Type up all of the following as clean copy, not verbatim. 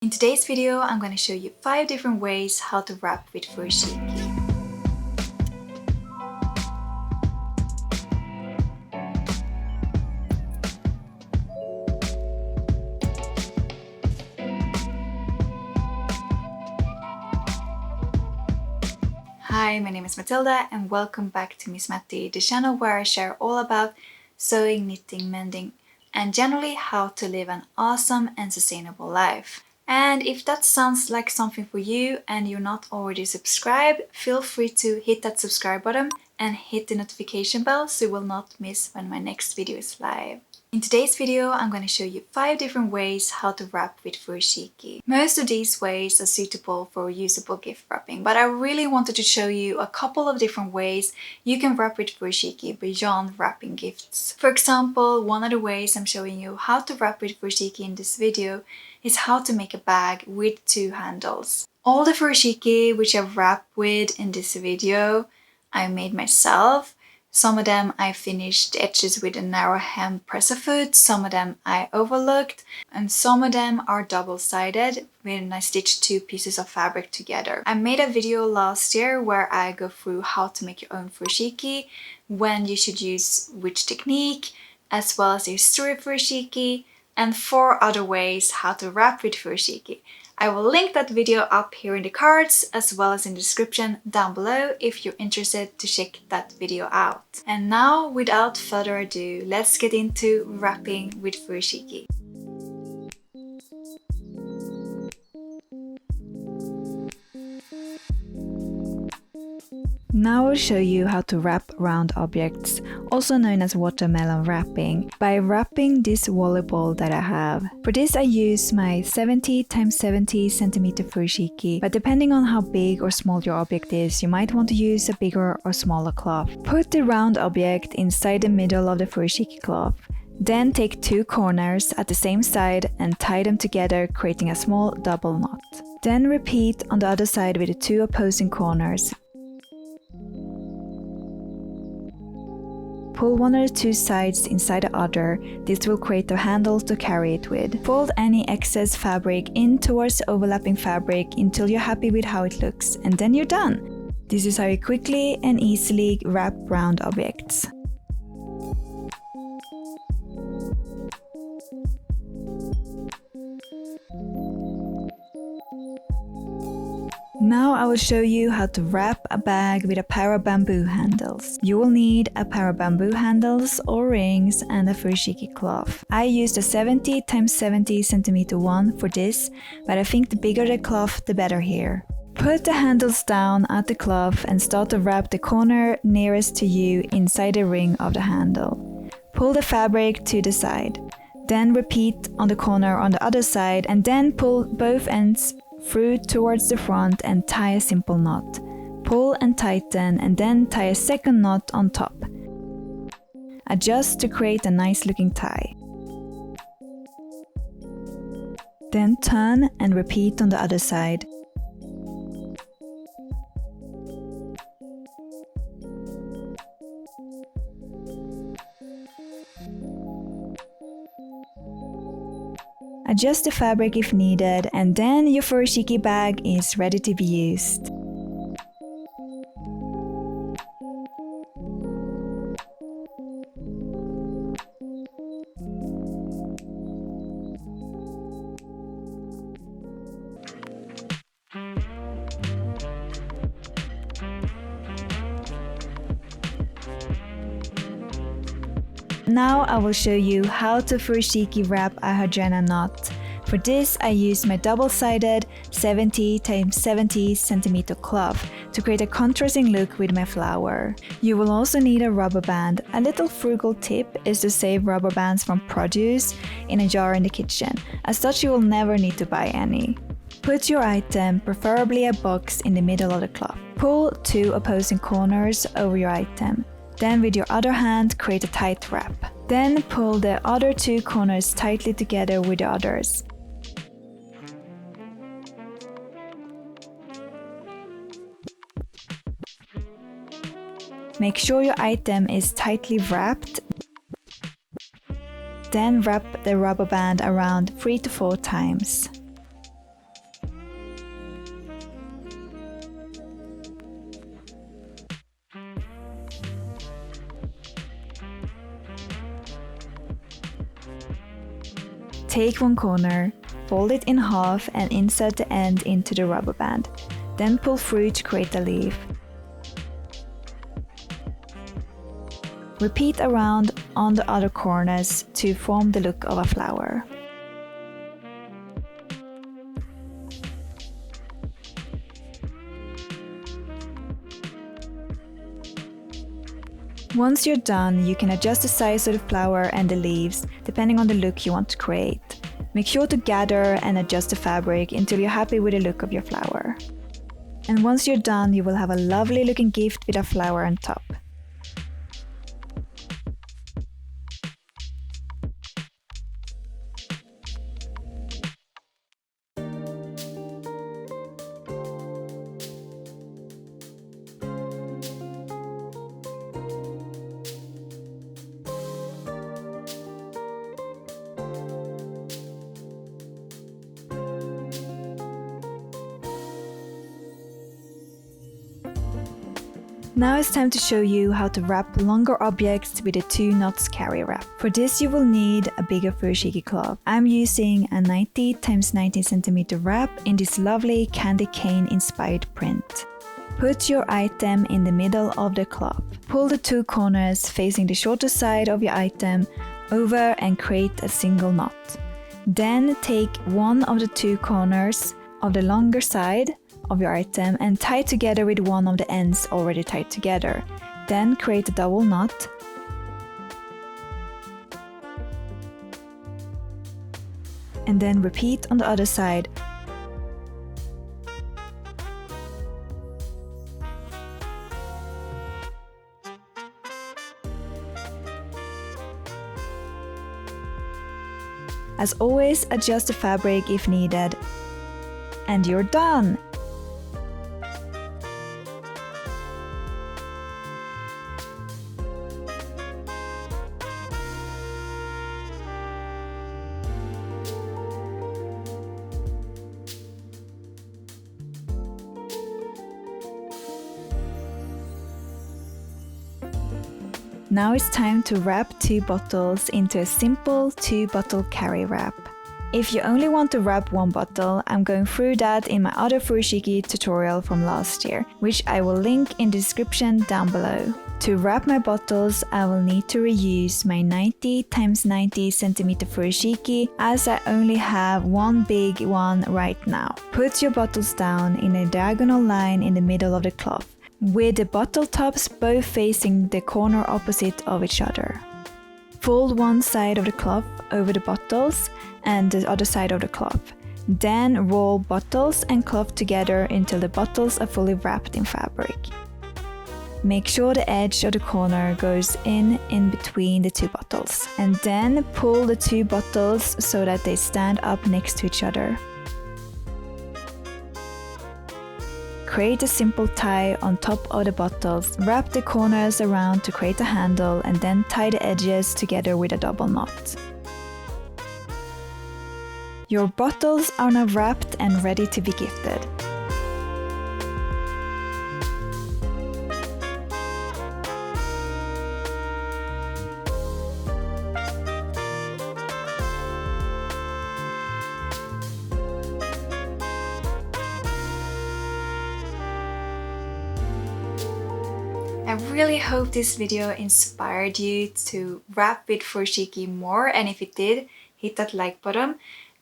In today's video, I'm going to show you 5 different ways how to wrap with furoshiki. Hi, my name is Matilda and welcome back to Miss Matti, the channel where I share all about sewing, knitting, mending, and generally how to live an awesome and sustainable life. And if that sounds like something for you and you're not already subscribed, feel free to hit that subscribe button and hit the notification bell so you will not miss when my next video is live. In today's video, I'm going to show you 5 different ways how to wrap with furoshiki. Most of these ways are suitable for reusable gift wrapping, but I really wanted to show you a couple of different ways you can wrap with furoshiki beyond wrapping gifts. For example, one of the ways I'm showing you how to wrap with furoshiki in this video is how to make a bag with 2 handles. All the furoshiki which I've wrapped with in this video, I made myself. Some of them I finished the edges with a narrow hem presser foot, some of them I overlooked, and some of them are double-sided when I stitched 2 pieces of fabric together. I made a video last year where I go through how to make your own furoshiki, when you should use which technique, as well as the history of furoshiki, and 4 other ways how to wrap with furoshiki. I will link that video up here in the cards as well as in the description down below if you're interested to check that video out. And now, without further ado, let's get into wrapping with furoshiki. Now I'll show you how to wrap round objects, also known as watermelon wrapping, by wrapping this volleyball that I have. For this I use my 70x70 cm furoshiki, but depending on how big or small your object is, you might want to use a bigger or smaller cloth. Put the round object inside the middle of the furoshiki cloth. Then take 2 corners at the same side and tie them together, creating a small double knot. Then repeat on the other side with the 2 opposing corners. Pull one of the 2 sides inside the other. This will create a handle to carry it with. Fold any excess fabric in towards the overlapping fabric until you're happy with how it looks, and then you're done. This is how you quickly and easily wrap round objects. Now I will show you how to wrap a bag with a pair of bamboo handles. You will need a pair of bamboo handles or rings and a furoshiki cloth. I used a 70x70 cm one for this, but I think the bigger the cloth the better here. Put the handles down at the cloth and start to wrap the corner nearest to you inside the ring of the handle. Pull the fabric to the side. Then repeat on the corner on the other side and then pull both ends through towards the front and tie a simple knot. Pull and tighten and then tie a second knot on top. Adjust to create a nice looking tie. Then turn and repeat on the other side. Adjust the fabric if needed, and then your furoshiki bag is ready to be used. Now I will show you how to furoshiki wrap a Hydrangea knot. For this I used my double-sided 70x70 cm cloth to create a contrasting look with my flower. You will also need a rubber band. A little frugal tip is to save rubber bands from produce in a jar in the kitchen. As such, you will never need to buy any. Put your item, preferably a box, in the middle of the cloth. Pull 2 opposing corners over your item. Then with your other hand, create a tight wrap. Then pull the other 2 corners tightly together with the others. Make sure your item is tightly wrapped. Then wrap the rubber band around 3 to 4 times. Take one corner, fold it in half and insert the end into the rubber band. Then pull through to create a leaf. Repeat around on the other corners to form the look of a flower. Once you're done, you can adjust the size of the flower and the leaves, depending on the look you want to create. Make sure to gather and adjust the fabric until you're happy with the look of your flower. And once you're done, you will have a lovely looking gift with a flower on top. Now it's time to show you how to wrap longer objects with a 2 knots carry wrap. For this you will need a bigger Furoshiki cloth. I'm using a 90 x 19 cm wrap in this lovely candy cane inspired print. Put your item in the middle of the cloth. Pull the 2 corners facing the shorter side of your item over and create a single knot. Then take one of the 2 corners of the longer side of your item and tie together with one of the ends already tied together. Then create a double knot. And then repeat on the other side. As always, adjust the fabric if needed. And you're done! Now it's time to wrap 2 bottles into a simple 2-bottle carry wrap. If you only want to wrap 1 bottle, I'm going through that in my other Furoshiki tutorial from last year, which I will link in the description down below. To wrap my bottles, I will need to reuse my 90 x 90 cm Furoshiki as I only have one big one right now. Put your bottles down in a diagonal line in the middle of the cloth, with the bottle tops both facing the corner opposite of each other. Fold one side of the cloth over the bottles and the other side of the cloth. Then roll bottles and cloth together until the bottles are fully wrapped in fabric. Make sure the edge of the corner goes in between the 2 bottles. And then pull the 2 bottles so that they stand up next to each other. Create a simple tie on top of the bottles, wrap the corners around to create a handle and then tie the edges together with a double knot. Your bottles are now wrapped and ready to be gifted. I really hope this video inspired you to wrap with Furoshiki more, and if it did, hit that like button.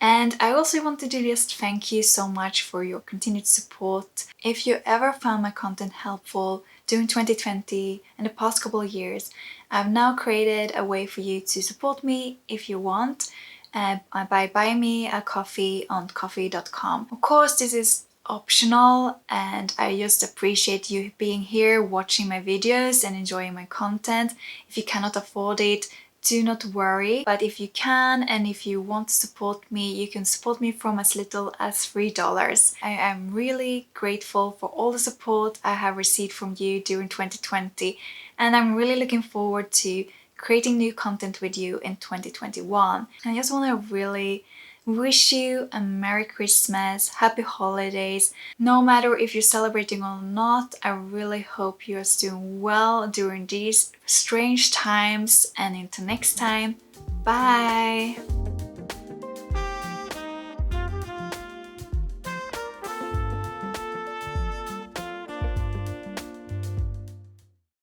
And I also wanted to just thank you so much for your continued support. If you ever found my content helpful during 2020 and the past couple of years, I've now created a way for you to support me if you want by buying me a coffee on ko-fi.com. Of course, this is optional and I just appreciate you being here watching my videos and enjoying my content. If you cannot afford it, do not worry, but if you can and if you want to support me, you can support me from as little as $3. I am really grateful for all the support I have received from you during 2020, and I'm really looking forward to creating new content with you in 2021. I just want to really wish you a Merry Christmas, Happy Holidays. No matter if you're celebrating or not, I really hope you're doing well during these strange times, and until next time, bye!